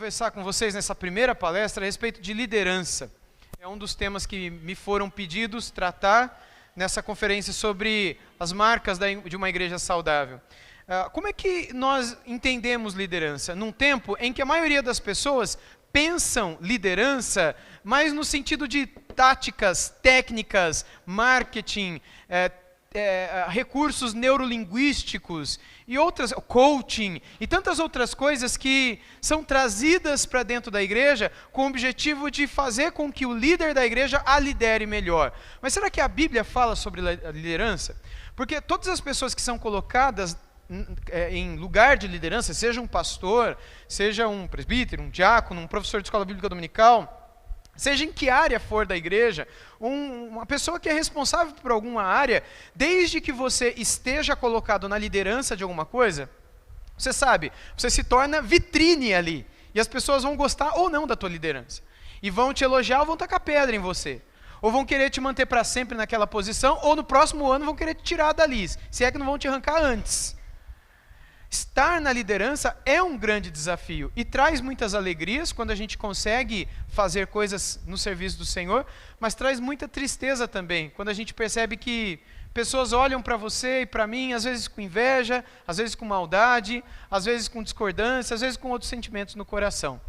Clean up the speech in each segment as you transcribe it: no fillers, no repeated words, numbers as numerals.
conversar com vocês nessa primeira palestra a respeito de liderança. É um dos temas que me foram pedidos tratar nessa conferência sobre as marcas de uma igreja saudável. Como é que nós entendemos liderança? Num tempo em que a maioria das pessoas pensam liderança mais no sentido de táticas, técnicas, marketing, recursos neurolinguísticos e outras, coaching e tantas outras coisas que são trazidas para dentro da igreja com o objetivo de fazer com que o líder da igreja a lidere melhor. Mas será que a Bíblia fala sobre a liderança? Porque todas as pessoas que são colocadas em lugar de liderança, seja um pastor, seja um presbítero, um diácono, um professor de escola bíblica dominical, seja em que área for da igreja, uma pessoa que é responsável por alguma área, desde que você esteja colocado na liderança de alguma coisa, você sabe, você se torna vitrine ali, e as pessoas vão gostar ou não da tua liderança, e vão te elogiar ou vão tacar pedra em você, ou vão querer te manter para sempre naquela posição, ou no próximo ano vão querer te tirar dali, se é que não vão te arrancar antes. Estar na liderança é um grande desafio e traz muitas alegrias quando a gente consegue fazer coisas no serviço do Senhor, mas traz muita tristeza também, quando a gente percebe que pessoas olham para você e para mim, às vezes com inveja, às vezes com maldade, às vezes com discordância, às vezes com outros sentimentos no coração.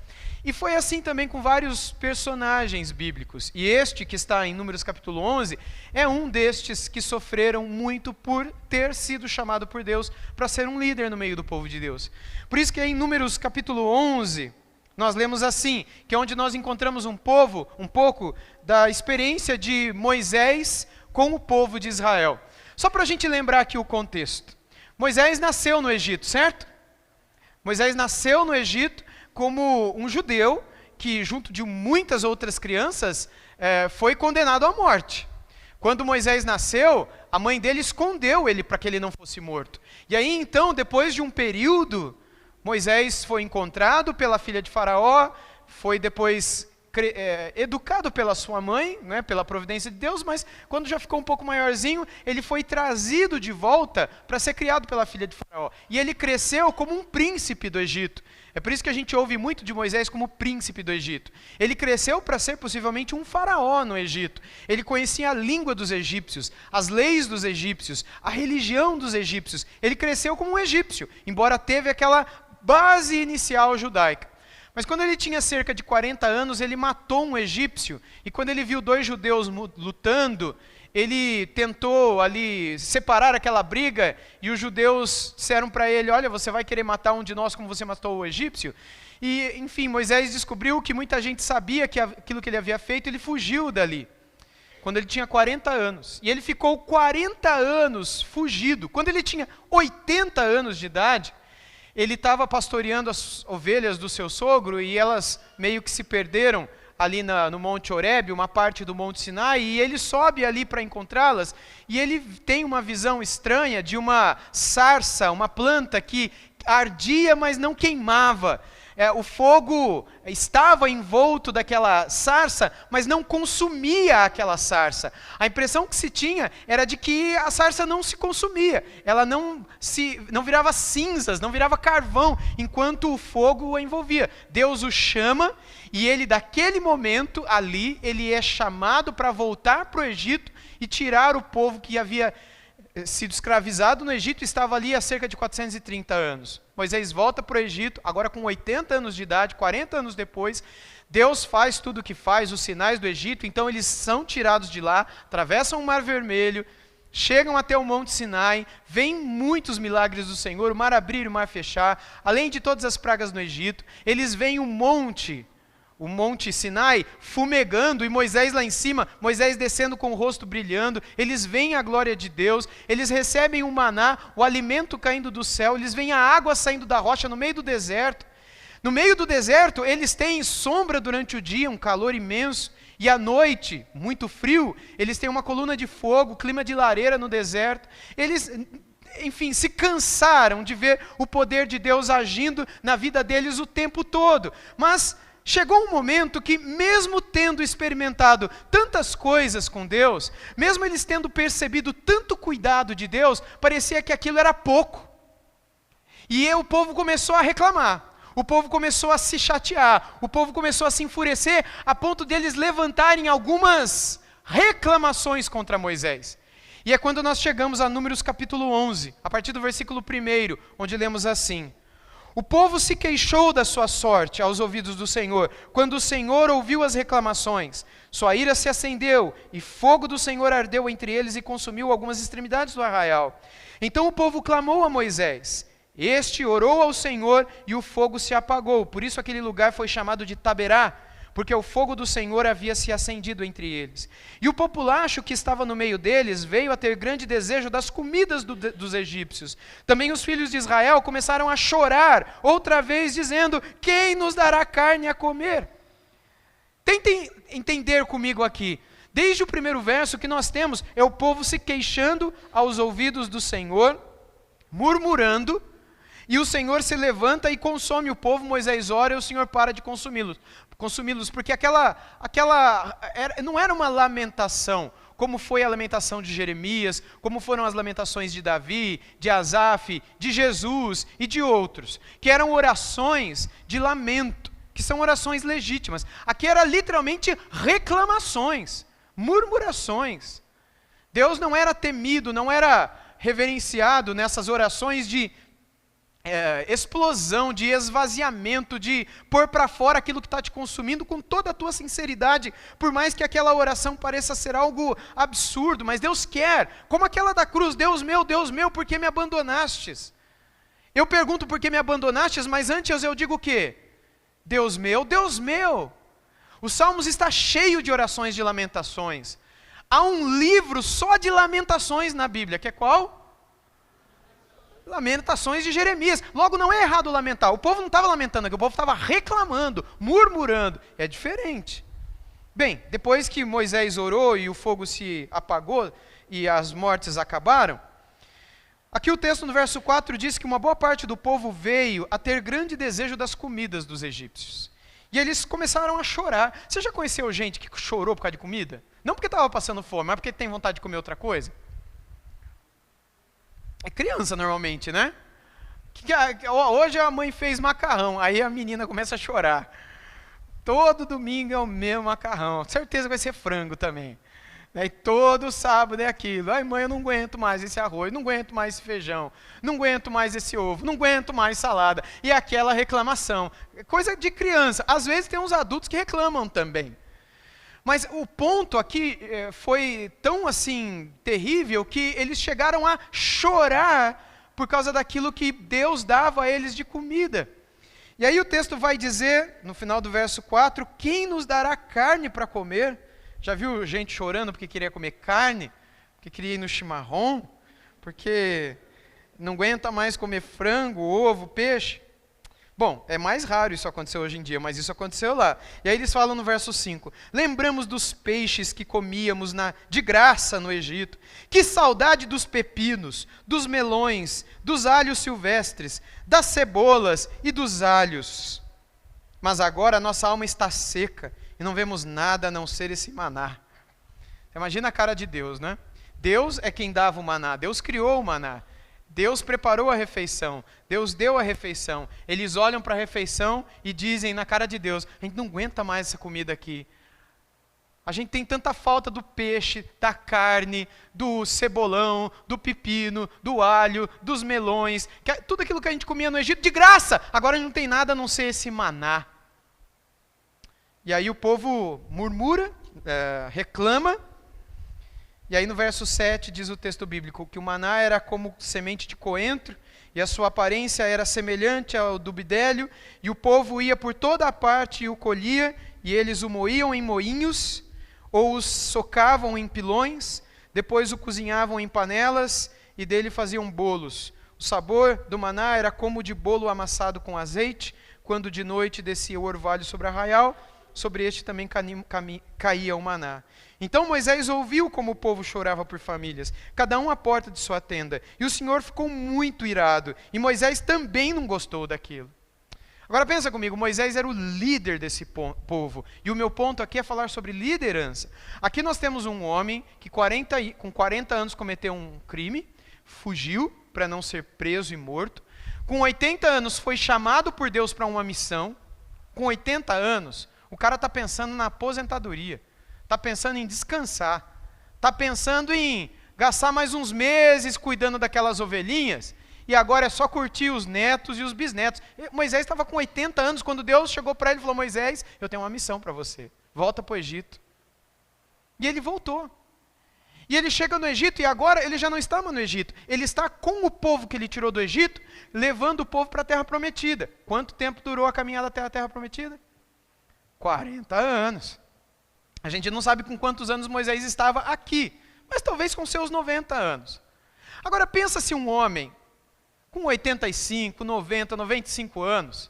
E foi assim também com vários personagens bíblicos. E este que está em Números capítulo 11 é um destes que sofreram muito por ter sido chamado por Deus para ser um líder no meio do povo de Deus. Por isso que em Números capítulo 11 nós lemos assim, que é onde nós encontramos um pouco da experiência de Moisés com o povo de Israel. Só para a gente lembrar aqui o contexto. Moisés nasceu no Egito, certo? Moisés nasceu no Egito como um judeu que, junto de muitas outras crianças, foi condenado à morte. Quando Moisés nasceu, a mãe dele escondeu ele para que ele não fosse morto. E aí então, depois de um período, Moisés foi encontrado pela filha de Faraó, foi depois educado pela sua mãe, né, pela providência de Deus, mas quando já ficou um pouco maiorzinho, ele foi trazido de volta para ser criado pela filha de Faraó. E ele cresceu como um príncipe do Egito. É por isso que a gente ouve muito de Moisés como príncipe do Egito. Ele cresceu para ser possivelmente um faraó no Egito. Ele conhecia a língua dos egípcios, as leis dos egípcios, a religião dos egípcios. Ele cresceu como um egípcio, embora teve aquela base inicial judaica. Mas quando ele tinha cerca de 40 anos, ele matou um egípcio, e quando ele viu dois judeus lutando, ele tentou ali separar aquela briga, e os judeus disseram para ele, olha, você vai querer matar um de nós como você matou o egípcio? E, enfim, Moisés descobriu que muita gente sabia que aquilo que ele havia feito, ele fugiu dali, quando ele tinha 40 anos. E ele ficou 40 anos fugido. Quando ele tinha 80 anos de idade, ele estava pastoreando as ovelhas do seu sogro e elas meio que se perderam ali no Monte Horebe, uma parte do Monte Sinai, e ele sobe ali para encontrá-las, e ele tem uma visão estranha de uma sarça, uma planta que ardia, mas não queimava. O fogo estava envolto daquela sarça, mas não consumia aquela sarça. A impressão que se tinha era de que a sarça não se consumia, ela não virava cinzas, não virava carvão, enquanto o fogo a envolvia. Deus o chama, e ele, daquele momento ali, ele é chamado para voltar para o Egito e tirar o povo que havia sido escravizado no Egito, estava ali há cerca de 430 anos. Moisés volta para o Egito, agora com 80 anos de idade, 40 anos depois, Deus faz tudo o que faz, os sinais do Egito, então eles são tirados de lá, atravessam o Mar Vermelho, chegam até o Monte Sinai, vêm muitos milagres do Senhor, o mar abrir e o mar fechar, além de todas as pragas no Egito, eles veem o Monte Sinai fumegando, e Moisés lá em cima, Moisés descendo com o rosto brilhando, eles veem a glória de Deus, eles recebem o maná, o alimento caindo do céu, eles veem a água saindo da rocha no meio do deserto. No meio do deserto, eles têm sombra durante o dia, um calor imenso, e à noite, muito frio, eles têm uma coluna de fogo, clima de lareira no deserto. Eles, enfim, se cansaram de ver o poder de Deus agindo na vida deles o tempo todo, mas chegou um momento que, mesmo tendo experimentado tantas coisas com Deus, mesmo eles tendo percebido tanto cuidado de Deus, parecia que aquilo era pouco. E o povo começou a reclamar. o povo começou a se chatear, o povo começou a se enfurecer, a ponto deles levantarem algumas reclamações contra Moisés. E é quando nós chegamos a Números capítulo 11, a partir do versículo 1, onde lemos assim: o povo se queixou da sua sorte aos ouvidos do Senhor, quando o Senhor ouviu as reclamações. Sua ira se acendeu, e fogo do Senhor ardeu entre eles e consumiu algumas extremidades do arraial. Então o povo clamou a Moisés. Este orou ao Senhor, e o fogo se apagou. Por isso aquele lugar foi chamado de Taberá, porque o fogo do Senhor havia se acendido entre eles. E o populacho que estava no meio deles veio a ter grande desejo das comidas dos egípcios. Também os filhos de Israel começaram a chorar outra vez, dizendo: quem nos dará carne a comer? Tentem entender comigo aqui. Desde o primeiro verso, o que nós temos é o povo se queixando aos ouvidos do Senhor, murmurando, e o Senhor se levanta e consome o povo. Moisés ora e o Senhor para de consumi-los, porque não era uma lamentação, como foi a lamentação de Jeremias, como foram as lamentações de Davi, de Asaf, de Jesus e de outros, que eram orações de lamento, que são orações legítimas. Aqui era literalmente reclamações, murmurações. Deus não era temido, não era reverenciado nessas orações de explosão, de esvaziamento, de pôr para fora aquilo que está te consumindo com toda a tua sinceridade, por mais que aquela oração pareça ser algo absurdo, mas Deus quer, como aquela da cruz: Deus meu, por que me abandonastes? Eu pergunto por que me abandonastes, mas antes eu digo o quê? Deus meu. O Salmos está cheio de orações de lamentações. Há um livro só de lamentações na Bíblia, que é qual? Lamentações de Jeremias. Logo, não é errado lamentar. O povo não estava lamentando aqui, o povo estava reclamando, murmurando. É diferente. Bem, depois que Moisés orou e o fogo se apagou e as mortes acabaram, aqui o texto no verso 4 diz que uma boa parte do povo veio a ter grande desejo das comidas dos egípcios. E eles começaram a chorar. Você já conheceu gente que chorou por causa de comida? Não porque estava passando fome, mas porque tem vontade de comer outra coisa? É criança normalmente, né? Hoje a mãe fez macarrão, aí a menina começa a chorar. Todo domingo é o mesmo macarrão, certeza vai ser frango também. E todo sábado é aquilo: ai mãe, eu não aguento mais esse arroz, não aguento mais esse feijão, não aguento mais esse ovo, não aguento mais salada. E aquela reclamação, coisa de criança. Às vezes tem uns adultos que reclamam também. Mas o ponto aqui foi tão assim terrível que eles chegaram a chorar por causa daquilo que Deus dava a eles de comida. E aí o texto vai dizer, no final do verso 4, quem nos dará carne para comer? Já viu gente chorando porque queria comer carne? Porque queria ir no chimarrão? Porque não aguenta mais comer frango, ovo, peixe? Bom, é mais raro isso acontecer hoje em dia, mas isso aconteceu lá. E aí eles falam no verso 5, lembramos dos peixes que comíamos de graça no Egito. Que saudade dos pepinos, dos melões, dos alhos silvestres, das cebolas e dos alhos. Mas agora a nossa alma está seca e não vemos nada a não ser esse maná. Imagina a cara de Deus, né? Deus é quem dava o maná, Deus criou o maná. Deus preparou a refeição, Deus deu a refeição. Eles olham para a refeição e dizem na cara de Deus: a gente não aguenta mais essa comida aqui. A gente tem tanta falta do peixe, da carne, do cebolão, do pepino, do alho, dos melões, tudo aquilo que a gente comia no Egito de graça. Agora não tem nada a não ser esse maná. E aí o povo murmura, reclama. E aí no verso 7 diz o texto bíblico que o maná era como semente de coentro, e a sua aparência era semelhante ao do bidélio, e o povo ia por toda a parte e o colhia, e eles o moíam em moinhos, ou os socavam em pilões, depois o cozinhavam em panelas, e dele faziam bolos. O sabor do maná era como de bolo amassado com azeite, quando de noite descia o orvalho sobre o arraial, sobre este também caía o maná. Então Moisés ouviu como o povo chorava por famílias, cada um à porta de sua tenda. E o Senhor ficou muito irado. E Moisés também não gostou daquilo. Agora pensa comigo, Moisés era o líder desse povo. E o meu ponto aqui é falar sobre liderança. Aqui nós temos um homem que com 40 anos cometeu um crime, fugiu para não ser preso e morto. com 80 anos foi chamado por Deus para uma missão, com 80 anos, o cara está pensando na aposentadoria, está pensando em descansar, está pensando em gastar mais uns meses cuidando daquelas ovelhinhas, e agora é só curtir os netos e os bisnetos. Moisés estava com 80 anos, quando Deus chegou para ele e falou: Moisés, eu tenho uma missão para você, volta para o Egito. E ele voltou. E ele chega no Egito, e agora ele já não está mais no Egito, ele está com o povo que ele tirou do Egito, levando o povo para a terra prometida. Quanto tempo durou a caminhada até a terra prometida? 40 anos. A gente não sabe com quantos anos Moisés estava aqui, mas talvez com seus 90 anos. Agora pensa se um homem com 85, 90, 95 anos,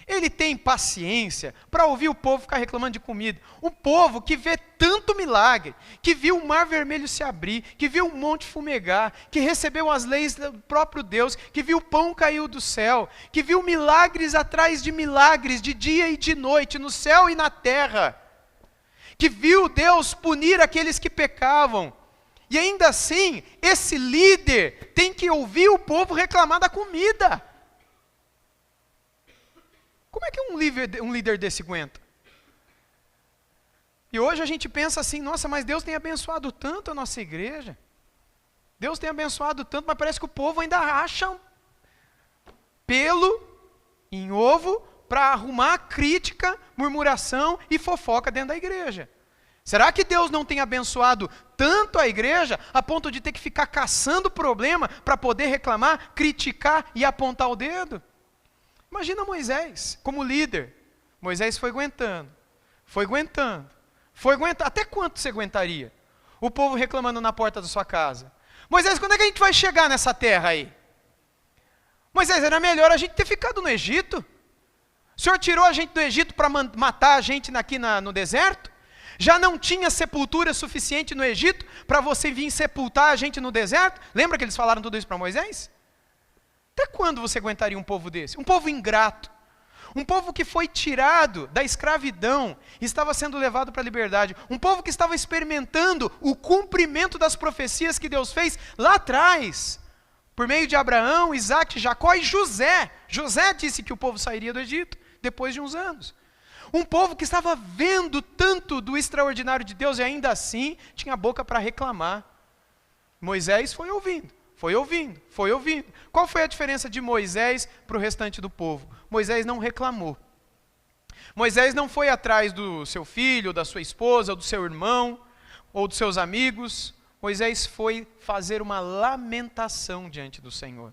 ele tem paciência para ouvir o povo ficar reclamando de comida. Um povo que vê tanto milagre, que viu o mar vermelho se abrir, que viu o monte fumegar, que recebeu as leis do próprio Deus, que viu o pão cair do céu, que viu milagres atrás de milagres, de dia e de noite, no céu e na terra, que viu Deus punir aqueles que pecavam. E ainda assim, esse líder tem que ouvir o povo reclamar da comida. Como é que um líder desse aguenta? E hoje a gente pensa assim: nossa, mas Deus tem abençoado tanto a nossa igreja. Deus tem abençoado tanto, mas parece que o povo ainda acha pelo em ovo para arrumar crítica, murmuração e fofoca dentro da igreja. Será que Deus não tem abençoado tanto a igreja a ponto de ter que ficar caçando problema para poder reclamar, criticar e apontar o dedo? Imagina Moisés como líder. Moisés foi aguentando. Até quanto você aguentaria? O povo reclamando na porta da sua casa. Moisés, quando é que a gente vai chegar nessa terra aí? Moisés, era melhor a gente ter ficado no Egito. O Senhor tirou a gente do Egito para matar a gente aqui no deserto? Já não tinha sepultura suficiente no Egito para você vir sepultar a gente no deserto? Lembra que eles falaram tudo isso para Moisés? Até quando você aguentaria um povo desse? Um povo ingrato. Um povo que foi tirado da escravidão e estava sendo levado para a liberdade. Um povo que estava experimentando o cumprimento das profecias que Deus fez lá atrás, por meio de Abraão, Isaac, Jacó e José. José disse que o povo sairia do Egito depois de uns anos. Um povo que estava vendo tanto do extraordinário de Deus e ainda assim tinha a boca para reclamar. Moisés foi ouvindo. Qual foi a diferença de Moisés para o restante do povo? Moisés não reclamou. Moisés não foi atrás do seu filho, da sua esposa, ou do seu irmão, ou dos seus amigos. Moisés foi fazer uma lamentação diante do Senhor.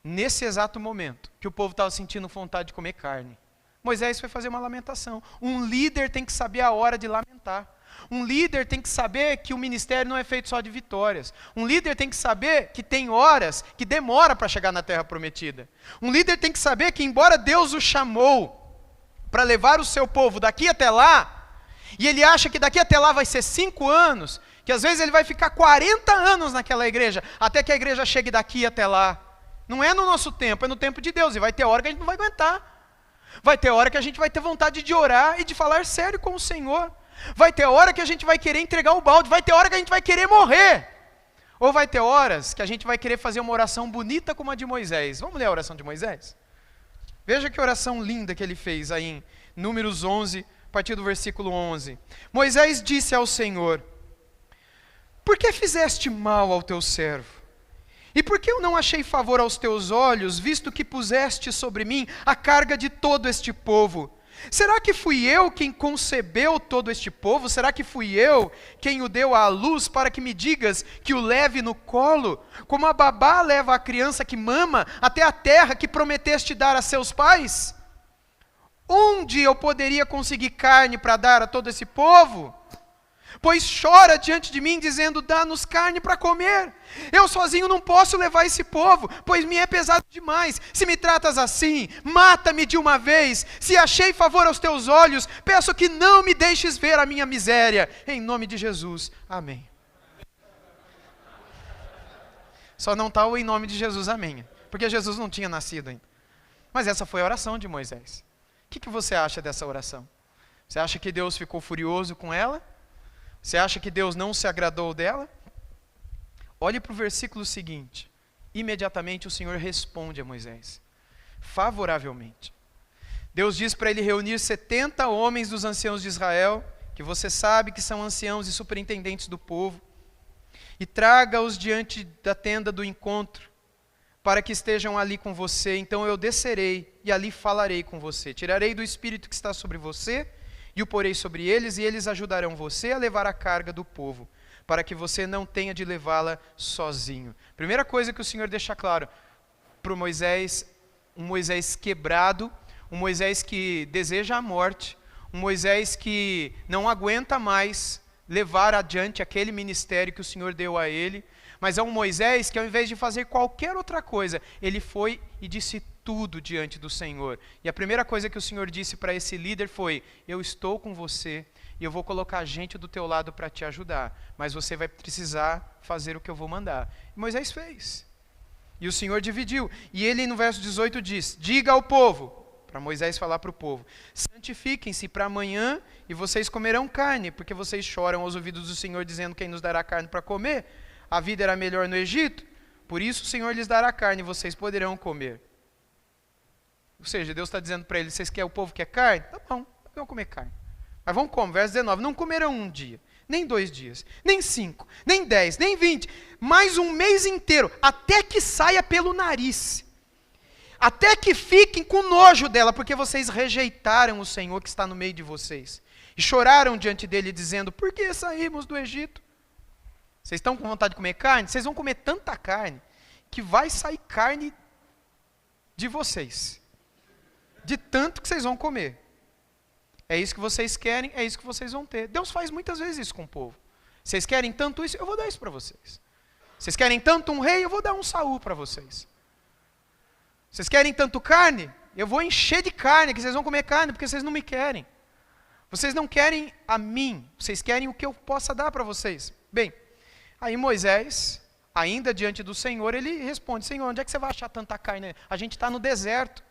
Nesse exato momento que o povo estava sentindo vontade de comer carne, Moisés foi fazer uma lamentação. Um líder tem que saber a hora de lamentar. Um líder tem que saber que o ministério não é feito só de vitórias. Um líder tem que saber que tem horas que demora para chegar na terra prometida. Um líder tem que saber que, embora Deus o chamou para levar o seu povo daqui até lá, e ele acha que daqui até lá vai ser 5 anos, que às vezes ele vai ficar 40 anos naquela igreja, até que a igreja chegue daqui até lá. Não é no nosso tempo, é no tempo de Deus. E vai ter hora que a gente não vai aguentar. Vai ter hora que a gente vai ter vontade de orar e de falar sério com o Senhor. Vai ter hora que a gente vai querer entregar o balde. Vai ter hora que a gente vai querer morrer. Ou vai ter horas que a gente vai querer fazer uma oração bonita como a de Moisés. Vamos ler a oração de Moisés? Veja que oração linda que ele fez aí em Números 11, a partir do versículo 11. Moisés disse ao Senhor: por que fizeste mal ao teu servo? E por que eu não achei favor aos teus olhos, visto que puseste sobre mim a carga de todo este povo? Será que fui eu quem concebeu todo este povo? Será que fui eu quem o deu à luz para que me digas que o leve no colo, como a babá leva a criança que mama até a terra que prometeste dar a seus pais? Onde eu poderia conseguir carne para dar a todo esse povo? Pois chora diante de mim, dizendo: dá-nos carne para comer. Eu sozinho não posso levar esse povo, pois me é pesado demais. Se me tratas assim, mata-me de uma vez. Se achei favor aos teus olhos, peço que não me deixes ver a minha miséria. Em nome de Jesus, amém. Só não está o em nome de Jesus, amém, porque Jesus não tinha nascido ainda. Mas essa foi a oração de Moisés. O que você acha dessa oração? Você acha que Deus ficou furioso com ela? Você acha que Deus não se agradou dela? Olhe para o versículo seguinte. imediatamente o Senhor responde a Moisés, favoravelmente. Deus diz para ele reunir 70 homens dos anciãos de Israel, que você sabe que são anciãos e superintendentes do povo, e traga-os diante da tenda do encontro, para que estejam ali com você. Então eu descerei e ali falarei com você. Tirarei do espírito que está sobre você e o porei sobre eles, e eles ajudarão você a levar a carga do povo, para que você não tenha de levá-la sozinho. Primeira coisa que o Senhor deixa claro para o Moisés, um Moisés quebrado, um Moisés que deseja a morte, um Moisés que não aguenta mais levar adiante aquele ministério que o Senhor deu a ele, mas é um Moisés que ao invés de fazer qualquer outra coisa, ele foi e disse tudo diante do Senhor. E a primeira coisa que o Senhor disse para esse líder foi: eu estou com você e eu vou colocar gente do teu lado para te ajudar, mas você vai precisar fazer o que eu vou mandar. E Moisés fez. E o Senhor dividiu. E ele no verso 18 diz: diga ao povo, para Moisés falar para o povo, santifiquem-se para amanhã e vocês comerão carne, porque vocês choram aos ouvidos do Senhor dizendo: quem nos dará carne para comer? A vida era melhor no Egito, por isso o Senhor lhes dará carne e vocês poderão comer. Ou seja, Deus está dizendo para eles: vocês querem, o povo quer carne? Tá bom, vão comer carne. Mas vão como? Verso 19, não comerão um dia, nem 2 dias, nem 5, nem 10, nem 20, mais um mês inteiro, até que saia pelo nariz. Até que fiquem com nojo dela, porque vocês rejeitaram o Senhor que está no meio de vocês. E choraram diante dele, dizendo: por que saímos do Egito? Vocês estão com vontade de comer carne? Vocês vão comer tanta carne, que vai sair carne de vocês. De tanto que vocês vão comer. É isso que vocês querem, é isso que vocês vão ter. Deus faz muitas vezes isso com o povo. Vocês querem tanto isso, eu vou dar isso para vocês. Vocês querem tanto um rei, eu vou dar um Saul para vocês. Vocês querem tanto carne? Eu vou encher de carne, que vocês vão comer carne, porque vocês não me querem. Vocês não querem a mim, vocês querem o que eu possa dar para vocês. Bem, aí Moisés, ainda diante do Senhor, ele responde: Senhor, onde é que você vai achar tanta carne? A gente está no deserto.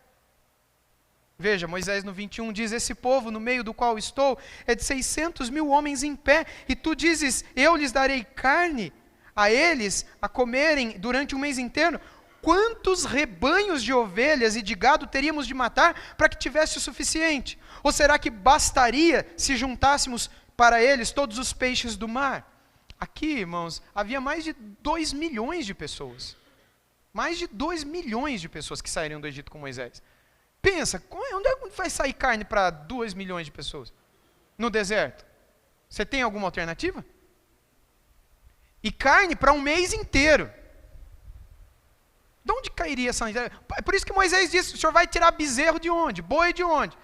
Veja, Moisés no 21 diz: esse povo no meio do qual estou é de 600 mil homens em pé, e tu dizes: eu lhes darei carne a eles a comerem durante um mês inteiro. Quantos rebanhos de ovelhas e de gado teríamos de matar para que tivesse o suficiente? Ou será que bastaria se juntássemos para eles todos os peixes do mar? Aqui, irmãos, havia mais de 2 milhões de pessoas. Mais de 2 milhões de pessoas que sairiam do Egito com Moisés. Pensa, onde vai sair carne para 2 milhões de pessoas? No deserto. Você tem alguma alternativa? E carne para um mês inteiro. De onde cairia essa... É por isso que Moisés disse: o senhor vai tirar bezerro de onde? Boi de onde?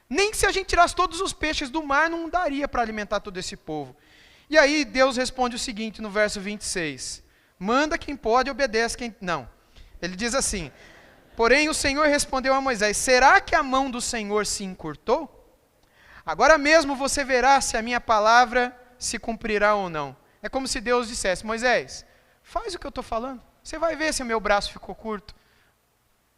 Nem que se a gente tirasse todos os peixes do mar, não daria para alimentar todo esse povo. E aí Deus responde o seguinte no verso 26. Manda quem pode, obedece quem... Não. Ele diz assim: porém o Senhor respondeu a Moisés: será que a mão do Senhor se encurtou? Agora mesmo você verá se a minha palavra se cumprirá ou não. É como se Deus dissesse: Moisés, faz o que eu estou falando. Você vai ver se o meu braço ficou curto.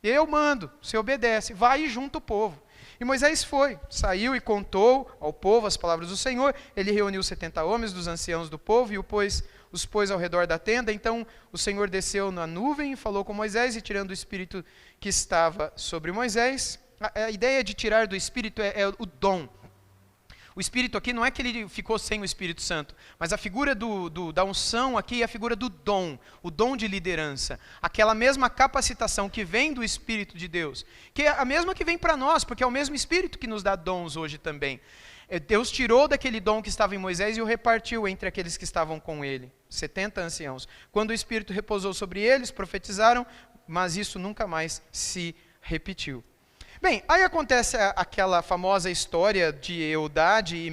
Eu mando, você obedece, vai e junta o povo. E Moisés foi, saiu e contou ao povo as palavras do Senhor. Ele reuniu 70 homens dos anciãos do povo e os pôs ao redor da tenda. Então o Senhor desceu na nuvem e falou com Moisés, e tirando o espírito que estava sobre Moisés. A ideia de tirar do espírito é o dom. O Espírito aqui não é que ele ficou sem o Espírito Santo, mas a figura da unção aqui é a figura do dom, o dom de liderança. Aquela mesma capacitação que vem do Espírito de Deus, que é a mesma que vem para nós, porque é o mesmo Espírito que nos dá dons hoje também. Deus tirou daquele dom que estava em Moisés e o repartiu entre aqueles que estavam com ele, 70 anciãos. Quando o Espírito repousou sobre eles, profetizaram, mas isso nunca mais se repetiu. Bem, aí acontece aquela famosa história de Eldade e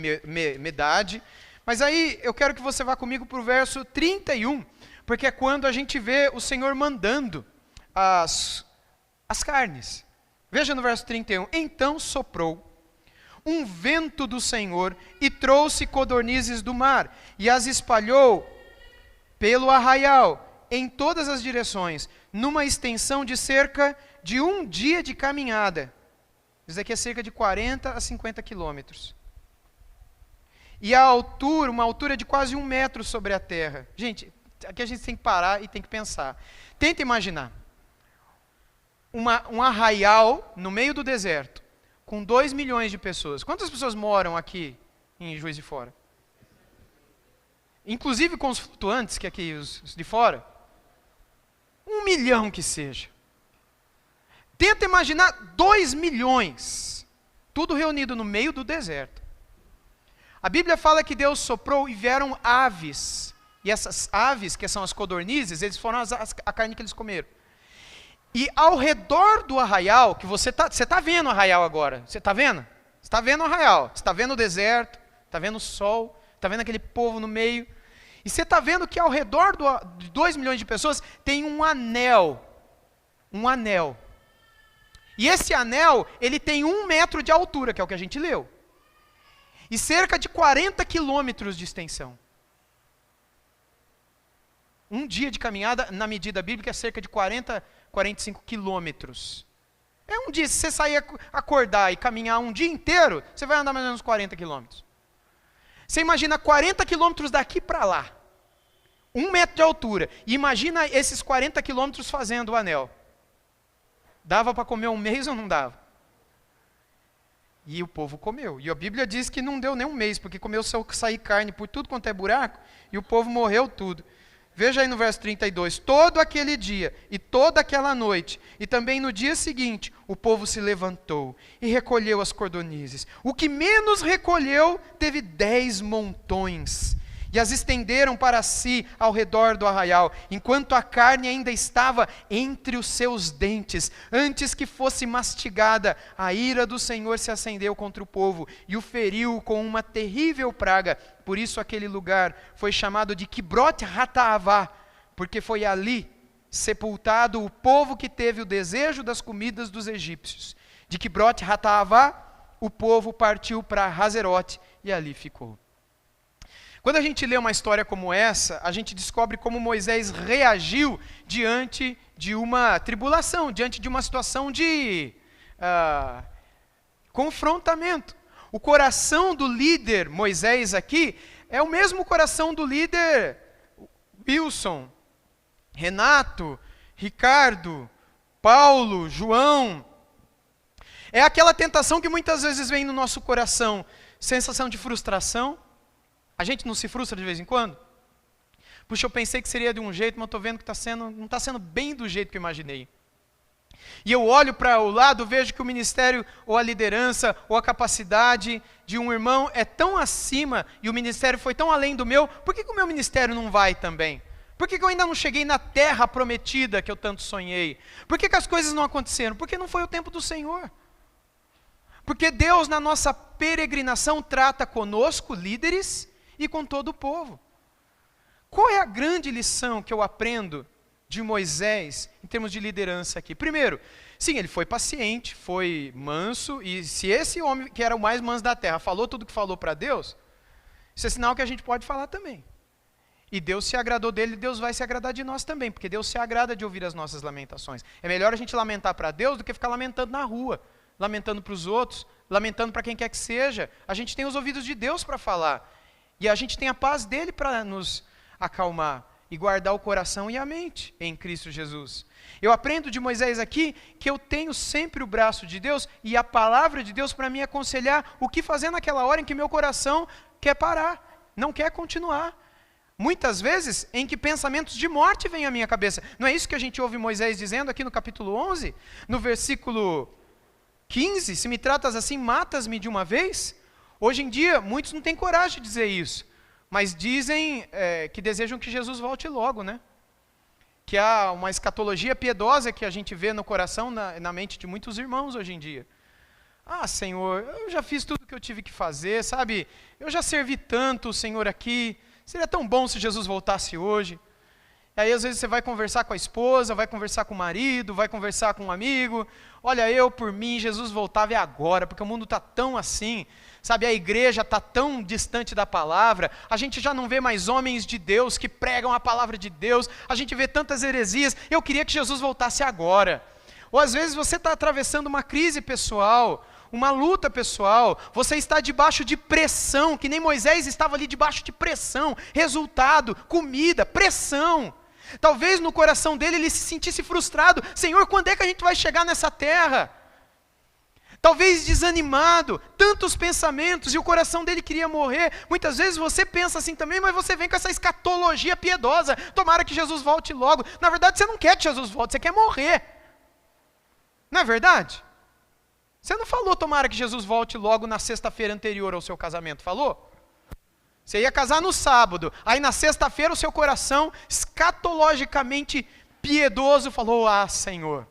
Medade, mas aí eu quero que você vá comigo para o verso 31, porque é quando a gente vê o Senhor mandando as carnes. Veja no verso 31, então soprou um vento do Senhor e trouxe codornizes do mar, e as espalhou pelo arraial, em todas as direções, numa extensão de cerca de 1 dia de caminhada. Isso aqui é cerca de 40 a 50 quilômetros. E a altura, uma altura de quase 1 metro sobre a terra. Gente, aqui a gente tem que parar e tem que pensar. Tenta imaginar um arraial no meio do deserto, com 2 milhões de pessoas. Quantas pessoas moram aqui em Juiz de Fora? Inclusive com os flutuantes, que aqui os de fora? 1 milhão que seja. Tenta imaginar 2 milhões, tudo reunido no meio do deserto. A Bíblia fala que Deus soprou e vieram aves. E essas aves, que são as codornizes, eles foram a carne que eles comeram. E ao redor do arraial, que você tá vendo o arraial agora, você está vendo? Você está vendo o arraial, você está vendo o deserto, está vendo o sol, está vendo aquele povo no meio. E você está vendo que ao redor de 2 milhões de pessoas tem um anel. Um anel. E esse anel, ele tem 1 metro de altura, que é o que a gente leu. E cerca de 40 quilômetros de extensão. Um dia de caminhada, na medida bíblica, é cerca de 45 quilômetros. É um dia, se você sair, acordar e caminhar um dia inteiro, você vai andar mais ou menos 40 quilômetros. Você imagina 40 quilômetros daqui para lá. 1 metro de altura. E imagina esses 40 quilômetros fazendo o anel. Dava para comer um mês ou não dava? E o povo comeu. E a Bíblia diz que não deu nem um mês, porque comeu sair carne por tudo quanto é buraco, e o povo morreu tudo. Veja aí no verso 32, todo aquele dia e toda aquela noite, e também no dia seguinte, o povo se levantou e recolheu as cordonizes. O que menos recolheu teve 10 montões, e as estenderam para si ao redor do arraial, enquanto a carne ainda estava entre os seus dentes. Antes que fosse mastigada, a ira do Senhor se acendeu contra o povo, e o feriu com uma terrível praga. Por isso aquele lugar foi chamado de Quibrot Hataavá, porque foi ali sepultado o povo que teve o desejo das comidas dos egípcios. De Quibrot Hataavá, o povo partiu para Hazerote e ali ficou. Quando a gente lê uma história como essa, a gente descobre como Moisés reagiu diante de uma tribulação, diante de uma situação de confrontamento. O coração do líder Moisés aqui é o mesmo coração do líder Wilson, Renato, Ricardo, Paulo, João. É aquela tentação que muitas vezes vem no nosso coração, sensação de frustração. A gente não se frustra de vez em quando? Puxa, eu pensei que seria de um jeito, mas estou vendo que não está sendo bem do jeito que eu imaginei. E eu olho para o lado, vejo que o ministério, ou a liderança, ou a capacidade de um irmão é tão acima, e o ministério foi tão além do meu, por que o meu ministério não vai também? Por que eu ainda não cheguei na terra prometida que eu tanto sonhei? Por que as coisas não aconteceram? Porque não foi o tempo do Senhor. Porque Deus, na nossa peregrinação, trata conosco, líderes, e com todo o povo. Qual é a grande lição que eu aprendo de Moisés em termos de liderança aqui? Primeiro, sim, ele foi paciente, foi manso, e se esse homem que era o mais manso da terra falou tudo o que falou para Deus, isso é sinal que a gente pode falar também. E Deus se agradou dele, Deus vai se agradar de nós também, porque Deus se agrada de ouvir as nossas lamentações. É melhor a gente lamentar para Deus do que ficar lamentando na rua, lamentando para os outros, lamentando para quem quer que seja. A gente tem os ouvidos de Deus para falar. E a gente tem a paz dele para nos acalmar e guardar o coração e a mente em Cristo Jesus. Eu aprendo de Moisés aqui que eu tenho sempre o braço de Deus e a palavra de Deus para me aconselhar o que fazer naquela hora em que meu coração quer parar, não quer continuar. Muitas vezes em que pensamentos de morte vêm à minha cabeça. Não é isso que a gente ouve Moisés dizendo aqui no capítulo 11? No versículo 15, se me tratas assim, matas-me de uma vez? Hoje em dia, muitos não têm coragem de dizer isso, mas dizem que desejam que Jesus volte logo, né? Que há uma escatologia piedosa que a gente vê no coração, na mente de muitos irmãos hoje em dia. Ah, Senhor, eu já fiz tudo o que eu tive que fazer, sabe? Eu já servi tanto o Senhor aqui, seria tão bom se Jesus voltasse hoje. E aí, às vezes, você vai conversar com a esposa, vai conversar com o marido, vai conversar com um amigo. Olha, eu, por mim, Jesus voltava é agora, porque o mundo está tão assim. Sabe, a igreja está tão distante da palavra, a gente já não vê mais homens de Deus que pregam a palavra de Deus, a gente vê tantas heresias, eu queria que Jesus voltasse agora. Ou às vezes você está atravessando uma crise pessoal, uma luta pessoal, você está debaixo de pressão, que nem Moisés estava ali debaixo de pressão, resultado, comida, pressão. Talvez no coração dele ele se sentisse frustrado, Senhor, quando é que a gente vai chegar nessa terra? Talvez desanimado, tantos pensamentos, e o coração dele queria morrer. Muitas vezes você pensa assim também, mas você vem com essa escatologia piedosa, tomara que Jesus volte logo. Na verdade você não quer que Jesus volte, você quer morrer. Não é verdade? Você não falou tomara que Jesus volte logo na sexta-feira anterior ao seu casamento, falou? Você ia casar no sábado, aí na sexta-feira o seu coração escatologicamente piedoso falou, Senhor,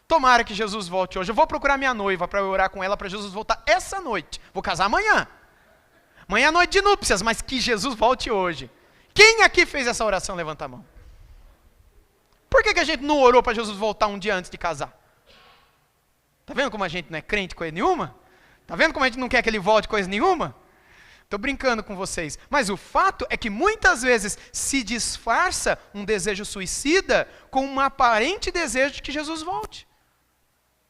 tomara que Jesus volte hoje. Eu vou procurar minha noiva para eu orar com ela para Jesus voltar essa noite. Vou casar amanhã. Amanhã é noite de núpcias, mas que Jesus volte hoje. Quem aqui fez essa oração? Levanta a mão. Por que a gente não orou para Jesus voltar um dia antes de casar? Está vendo como a gente não é crente coisa nenhuma? Está vendo como a gente não quer que ele volte coisa nenhuma? Estou brincando com vocês. Mas o fato é que muitas vezes se disfarça um desejo suicida com um aparente desejo de que Jesus volte.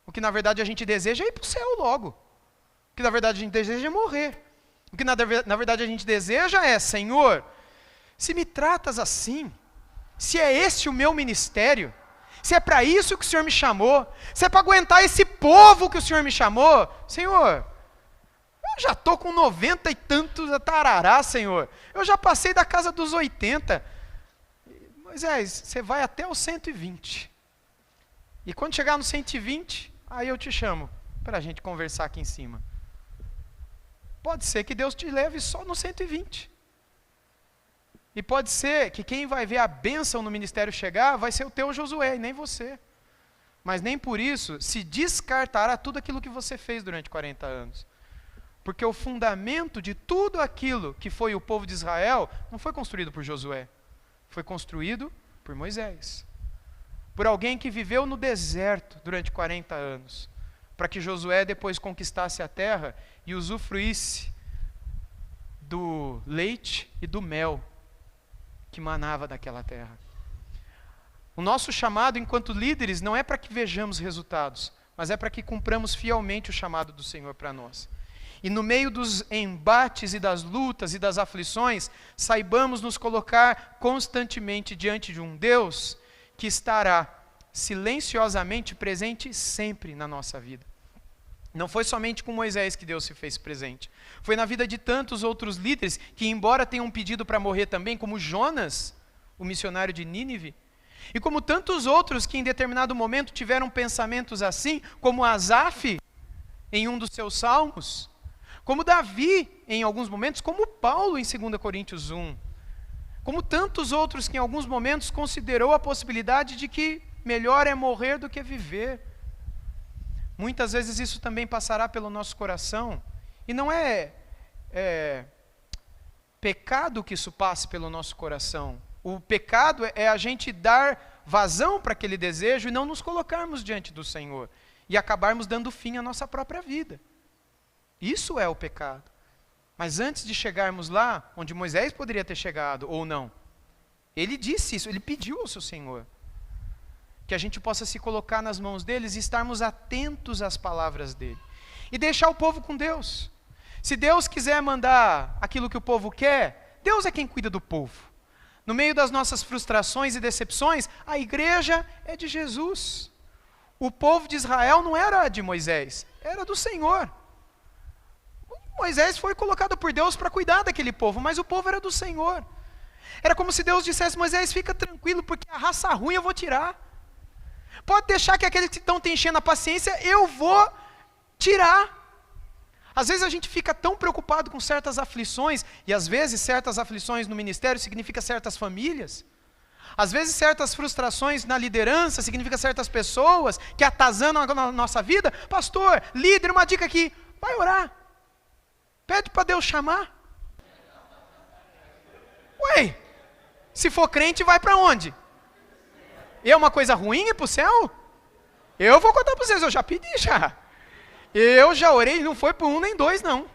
O que na verdade a gente deseja é ir para o céu logo. O que na verdade a gente deseja é morrer. O que na verdade a gente deseja é, Senhor, se me tratas assim, se é esse o meu ministério, se é para isso que o Senhor me chamou, se é para aguentar esse povo que o Senhor me chamou, Senhor, eu já estou com 90 e tantos a tarará, Senhor. Eu já passei da casa dos 80. Moisés, você vai até os 120. E quando chegar no 120, aí eu te chamo para a gente conversar aqui em cima. Pode ser que Deus te leve só no 120. E pode ser que quem vai ver a bênção no ministério chegar vai ser o teu Josué e nem você. Mas nem por isso se descartará tudo aquilo que você fez durante 40 anos. Porque o fundamento de tudo aquilo que foi o povo de Israel não foi construído por Josué. Foi construído por Moisés. Por alguém que viveu no deserto durante 40 anos. Para que Josué depois conquistasse a terra e usufruísse do leite e do mel que manava daquela terra. O nosso chamado enquanto líderes não é para que vejamos resultados, mas é para que cumpramos fielmente o chamado do Senhor para nós. E no meio dos embates e das lutas e das aflições, saibamos nos colocar constantemente diante de um Deus que estará silenciosamente presente sempre na nossa vida. Não foi somente com Moisés que Deus se fez presente. Foi na vida de tantos outros líderes que, embora tenham pedido para morrer também, como Jonas, o missionário de Nínive, e como tantos outros que em determinado momento tiveram pensamentos assim, como Asaf, em um dos seus salmos, como Davi, em alguns momentos, como Paulo, em 2 Coríntios 1, como tantos outros que em alguns momentos considerou a possibilidade de que melhor é morrer do que viver. Muitas vezes isso também passará pelo nosso coração, e não é pecado que isso passe pelo nosso coração. O pecado é a gente dar vazão para aquele desejo e não nos colocarmos diante do Senhor, e acabarmos dando fim à nossa própria vida. Isso é o pecado. Mas antes de chegarmos lá, onde Moisés poderia ter chegado, ou não, ele disse isso, ele pediu ao seu Senhor, que a gente possa se colocar nas mãos deles e estarmos atentos às palavras dele. E deixar o povo com Deus. Se Deus quiser mandar aquilo que o povo quer, Deus é quem cuida do povo. No meio das nossas frustrações e decepções, a igreja é de Jesus. O povo de Israel não era de Moisés, era do Senhor. Moisés foi colocado por Deus para cuidar daquele povo, mas o povo era do Senhor. Era como se Deus dissesse, Moisés, fica tranquilo, porque a raça ruim eu vou tirar. Pode deixar que aqueles que estão te enchendo a paciência, eu vou tirar. Às vezes a gente fica tão preocupado com certas aflições, e às vezes certas aflições no ministério significa certas famílias. Às vezes certas frustrações na liderança significa certas pessoas que atazanam a nossa vida. Pastor, líder, uma dica aqui, vai orar. Pede para Deus chamar. Ué, se for crente, vai para onde? É uma coisa ruim ir para o céu? Eu vou contar para vocês, eu já pedi já. Eu já orei, não foi por 1 nem 2 não.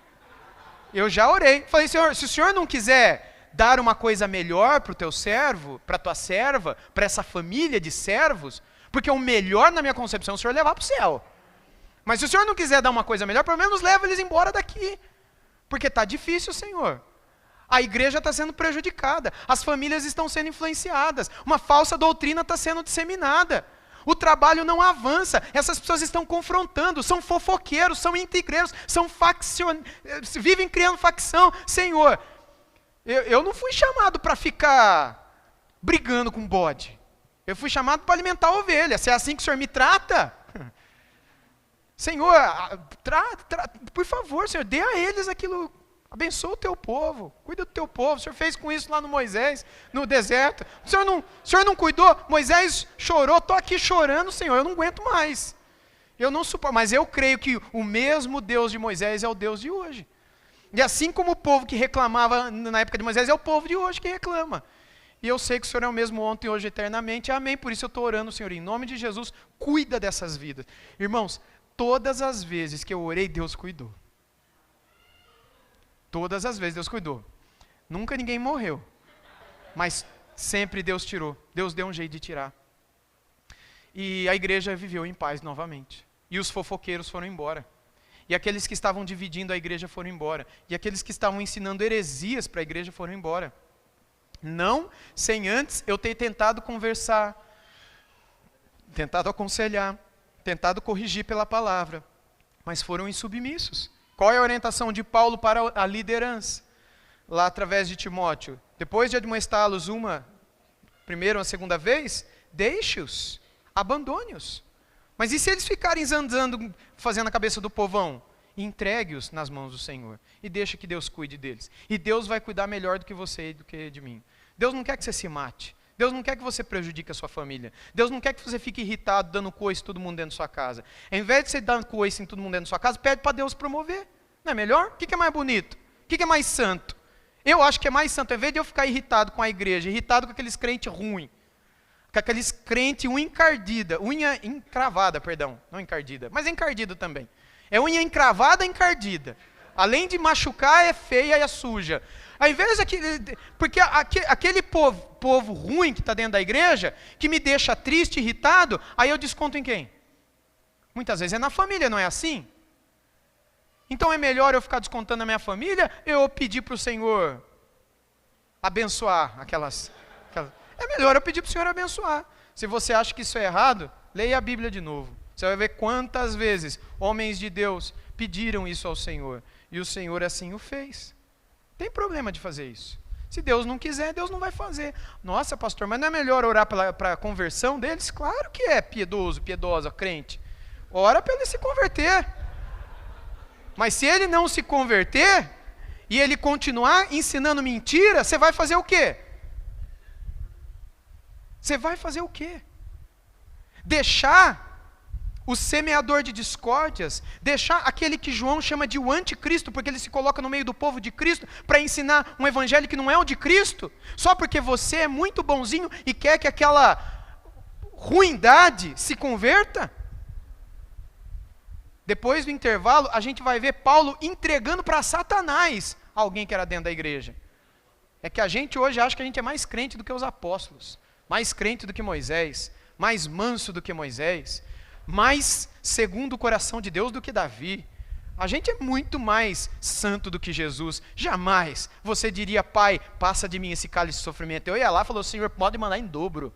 Eu já orei. Falei, Senhor, se o Senhor não quiser dar uma coisa melhor para o teu servo, para a tua serva, para essa família de servos, porque o melhor na minha concepção é o Senhor levar para o céu. Mas se o Senhor não quiser dar uma coisa melhor, pelo menos leva eles embora daqui. Porque está difícil, Senhor. A igreja está sendo prejudicada, as famílias estão sendo influenciadas, uma falsa doutrina está sendo disseminada. O trabalho não avança, essas pessoas estão confrontando, são fofoqueiros, são integreiros, vivem criando facção. Senhor, eu não fui chamado para ficar brigando com bode. Eu fui chamado para alimentar a ovelha. Se é assim que o Senhor me trata, Senhor, por favor, Senhor, dê a eles aquilo. Abençoa o teu povo, cuida do teu povo. O Senhor fez com isso lá no Moisés, no deserto. O Senhor não cuidou? Moisés chorou, estou aqui chorando, Senhor, eu não aguento mais. Eu não suporto, mas eu creio que o mesmo Deus de Moisés é o Deus de hoje. E assim como o povo que reclamava na época de Moisés, é o povo de hoje que reclama. E eu sei que o Senhor é o mesmo ontem, hoje, eternamente. Amém. Por isso eu estou orando, Senhor, em nome de Jesus, cuida dessas vidas. Irmãos, todas as vezes que eu orei, Deus cuidou. Todas as vezes Deus cuidou. Nunca ninguém morreu. Mas sempre Deus tirou. Deus deu um jeito de tirar. E a igreja viveu em paz novamente. E os fofoqueiros foram embora. E aqueles que estavam dividindo a igreja foram embora. E aqueles que estavam ensinando heresias para a igreja foram embora. Não sem antes eu ter tentado conversar, tentado aconselhar, tentado corrigir pela palavra. Mas foram insubmissos. Qual é a orientação de Paulo para a liderança? Lá através de Timóteo. Depois de admoestá-los uma primeira ou segunda vez, deixe-os, abandone-os. Mas e se eles ficarem andando, fazendo a cabeça do povão? Entregue-os nas mãos do Senhor. E deixa que Deus cuide deles. E Deus vai cuidar melhor do que você e do que de mim. Deus não quer que você se mate. Deus não quer que você prejudique a sua família. Deus não quer que você fique irritado, dando coice em todo mundo dentro da sua casa. Ao invés de você dar coice em todo mundo dentro da sua casa, pede para Deus promover. Não é melhor? O que é mais bonito? O que é mais santo? Eu acho que é mais santo, ao invés de eu ficar irritado com a igreja, irritado com aqueles crentes ruins, com aqueles crentes unha encravada, não encardida, mas encardida também. É unha encravada, encardida. Além de machucar, é feia e é suja. Ao invés daquele, porque aquele povo ruim que está dentro da igreja, que me deixa triste, irritado, aí eu desconto em quem? Muitas vezes é na família, não é assim? Então é melhor eu ficar descontando na minha família, eu pedir para o Senhor abençoar aquelas... É melhor eu pedir para o Senhor abençoar. Se você acha que isso é errado, leia a Bíblia de novo. Você vai ver quantas vezes homens de Deus pediram isso ao Senhor. E o Senhor assim o fez. Tem problema de fazer isso. Se Deus não quiser, Deus não vai fazer. Nossa, pastor, mas não é melhor orar para a conversão deles? Claro que é, piedosa, crente. Ora para ele se converter. Mas se ele não se converter, e ele continuar ensinando mentira, você vai fazer o quê? Você vai fazer o quê? Deixar o semeador de discórdias, deixar aquele que João chama de o anticristo, porque ele se coloca no meio do povo de Cristo, para ensinar um evangelho que não é o de Cristo, só porque você é muito bonzinho e quer que aquela ruindade se converta? Depois do intervalo, a gente vai ver Paulo entregando para Satanás alguém que era dentro da igreja. É que a gente hoje acha que a gente é mais crente do que os apóstolos, mais crente do que Moisés, mais manso do que Moisés, mais segundo o coração de Deus do que Davi. A gente é muito mais santo do que Jesus. Jamais você diria, Pai, passa de mim esse cálice de sofrimento. Eu ia lá e falou, Senhor, pode mandar em dobro.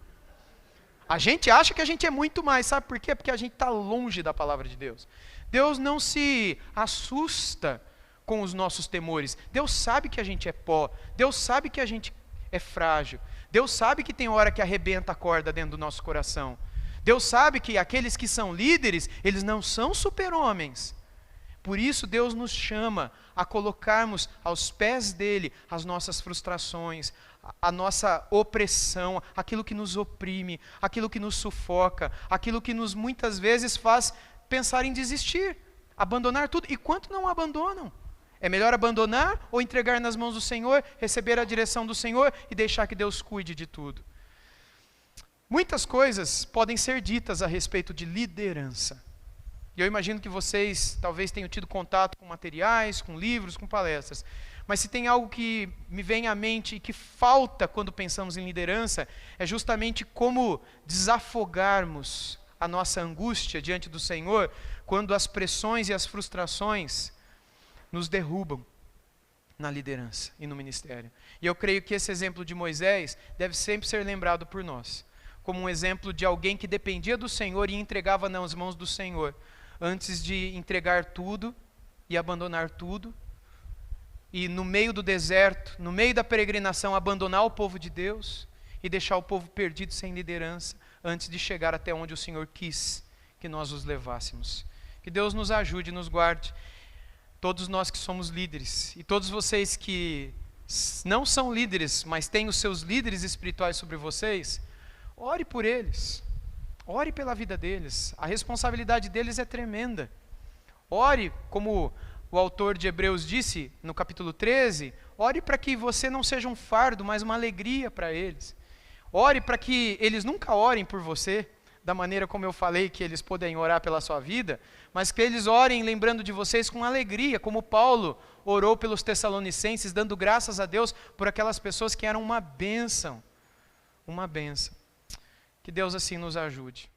A gente acha que a gente é muito mais, sabe por quê? Porque a gente está longe da palavra de Deus. Deus não se assusta com os nossos temores. Deus sabe que a gente é pó. Deus sabe que a gente é frágil. Deus sabe que tem hora que arrebenta a corda dentro do nosso coração. Deus sabe que aqueles que são líderes, eles não são super-homens. Por isso Deus nos chama a colocarmos aos pés dele as nossas frustrações, a nossa opressão, aquilo que nos oprime, aquilo que nos sufoca, aquilo que nos muitas vezes faz pensar em desistir, abandonar tudo. E quanto não abandonam? É melhor abandonar ou entregar nas mãos do Senhor, receber a direção do Senhor e deixar que Deus cuide de tudo? Muitas coisas podem ser ditas a respeito de liderança. E eu imagino que vocês talvez tenham tido contato com materiais, com livros, com palestras. Mas se tem algo que me vem à mente e que falta quando pensamos em liderança, é justamente como desafogarmos a nossa angústia diante do Senhor quando as pressões e as frustrações nos derrubam na liderança e no ministério. E eu creio que esse exemplo de Moisés deve sempre ser lembrado por nós, como um exemplo de alguém que dependia do Senhor e entregava nas mãos do Senhor, antes de entregar tudo e abandonar tudo, e no meio do deserto, no meio da peregrinação, abandonar o povo de Deus e deixar o povo perdido sem liderança, antes de chegar até onde o Senhor quis que nós os levássemos. Que Deus nos ajude e nos guarde, todos nós que somos líderes, e todos vocês que não são líderes, mas têm os seus líderes espirituais sobre vocês, ore por eles, ore pela vida deles, a responsabilidade deles é tremenda. Ore, como o autor de Hebreus disse no capítulo 13, ore para que você não seja um fardo, mas uma alegria para eles. Ore para que eles nunca orem por você, da maneira como eu falei que eles podem orar pela sua vida, mas que eles orem lembrando de vocês com alegria, como Paulo orou pelos Tessalonicenses, dando graças a Deus por aquelas pessoas que eram uma bênção. Uma bênção. Que Deus assim nos ajude.